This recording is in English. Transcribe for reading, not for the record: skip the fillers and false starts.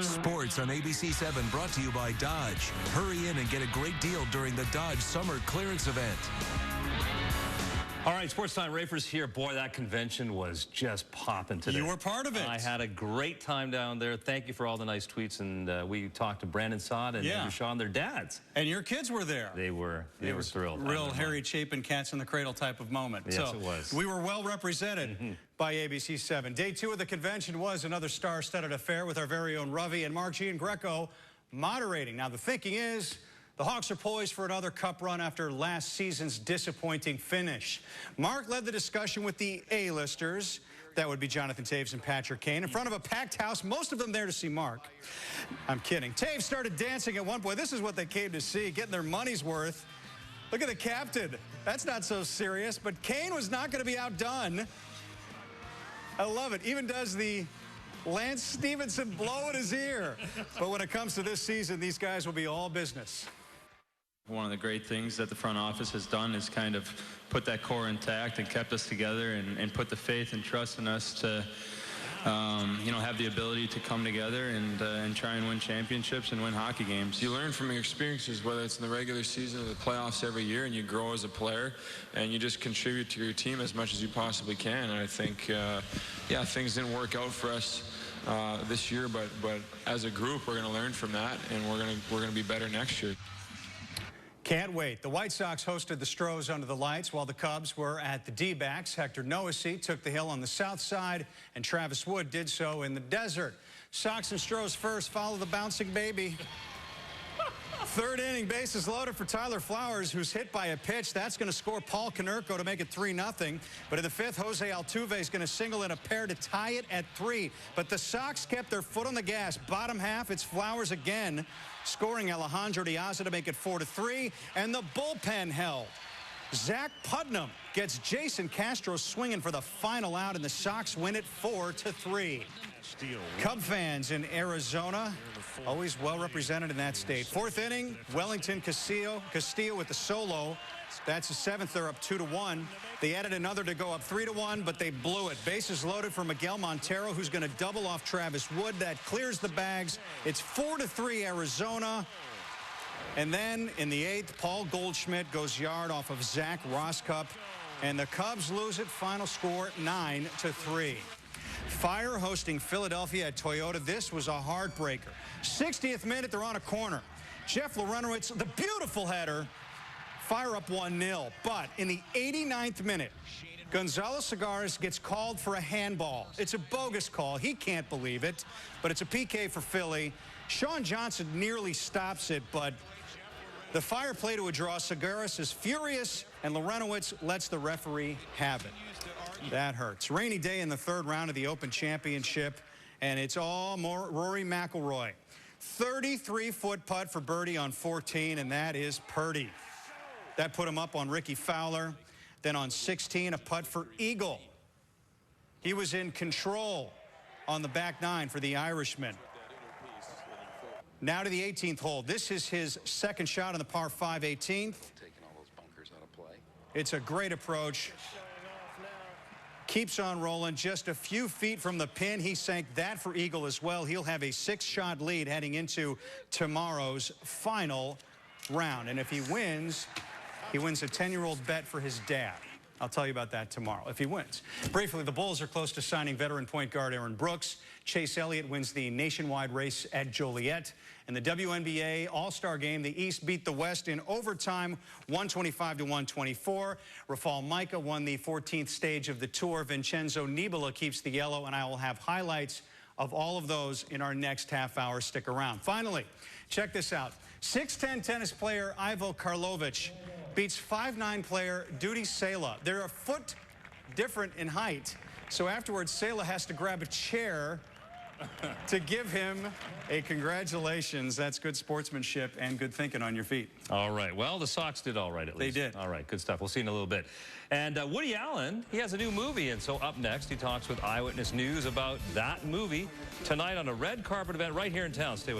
Sports on ABC7 brought to you by Dodge. Hurry in and get a great deal during the Dodge Summer Clearance Event. All right, Sports Time. Rafer's here. Boy, that convention was just popping today. You were part of it. I had a great time down there. Thank you for all the nice tweets. And we talked to Brandon Sod and Andrew Shaw and their dads. And your kids were there. They were thrilled. Real Harry Chapin, cats in the cradle type of moment. Yes, so it was. We were well represented by ABC7. Day 2 of the convention was another star-studded affair with our very own Ravi and Mark Giangreco moderating. Now, the thinking is the Hawks are poised for another cup run after last season's disappointing finish. Mark led the discussion with the A-listers. That would be Jonathan Toews and Patrick Kane. In front of a packed house, most of them there to see Mark. I'm kidding. Toews started dancing at one point. This is what they came to see, getting their money's worth. Look at the captain. That's not so serious, but Kane was not going to be outdone. I love it. Even does the Lance Stevenson blow in his ear. But when it comes to this season, these guys will be all business. One of the great things that the front office has done is kind of put that core intact and kept us together and put the faith and trust in us to, have the ability to come together and try and win championships and win hockey games. You learn from your experiences, whether it's in the regular season or the playoffs every year, and you grow as a player, and you just contribute to your team as much as you possibly can. And I think, things didn't work out for us this year, but as a group, we're going to learn from that, and we're going to be better next year. Can't wait. The White Sox hosted the Stros under the lights while the Cubs were at the D-backs. Hector Noesi took the hill on the south side, and Travis Wood did so in the desert. Sox and Stros first, follow the bouncing baby. Third inning, bases loaded for Tyler Flowers, who's hit by a pitch. That's going to score Paul Konerko to make it 3-0. But in the fifth, Jose Altuve is going to single in a pair to tie it at 3. But the Sox kept their foot on the gas. Bottom half, it's Flowers again, scoring Alejandro Diaz to make it 4-3. And the bullpen held. Zach Putnam gets Jason Castro swinging for the final out, and the Sox win it 4-3. Cub fans in Arizona, always well represented in that state. Fourth inning, Wellington Castillo with the solo. That's the seventh. They're up 2-1. They added another to go up 3-1, but they blew it. Bases loaded for Miguel Montero, who's going to double off Travis Wood. That clears the bags. It's 4-3 Arizona. And then in the eighth, Paul Goldschmidt goes yard off of Zach Roskup, and the Cubs lose it. Final score 9-3. Fire hosting Philadelphia at Toyota. This was a heartbreaker. 60th minute, they're on a corner. Jeff Larentowicz, the beautiful header, Fire up 1-0. But in the 89th minute, Gonzalo Segares gets called for a handball. It's a bogus call. He can't believe it, but it's a PK for Philly. Sean Johnson nearly stops it, but the Fire play to a draw. Segares is furious, and Larentowicz lets the referee have it. That hurts. Rainy day in the third round of the Open Championship, and it's all more Rory McIlroy. 33-foot putt for birdie on 14, and that is Purdy. That put him up on Ricky Fowler. Then on 16, a putt for Eagle. He was in control on the back nine for the Irishman. Now to the 18th hole. This is his second shot on the par 5 18th. Taking all those bunkers out of play. It's a great approach. Keeps on rolling just a few feet from the pin. He sank that for Eagle as well. He'll have a 6-shot lead heading into tomorrow's final round. And if he wins a 10-year-old bet for his dad. I'll tell you about that tomorrow if he wins. Briefly, the Bulls are close to signing veteran point guard Aaron Brooks. Chase Elliott wins the nationwide race at Joliet. In the WNBA All-Star Game, the East beat the West in overtime, 125-124. Rafal Micah won the 14th stage of the tour. Vincenzo Nibala keeps the yellow, and I will have highlights of all of those in our next half hour. Stick around. Finally, check this out. 6'10" tennis player Ivo Karlovic beats 5'9" player Duty Sela. They're a foot different in height, so afterwards Sela has to grab a chair to give him a congratulations. That's good sportsmanship and good thinking on your feet. All right. Well, the Sox did all right, at least. They did. All right. Good stuff. We'll see in a little bit. And Woody Allen, he has a new movie. And so up next, he talks with Eyewitness News about that movie tonight on a red carpet event right here in town. Stay with us.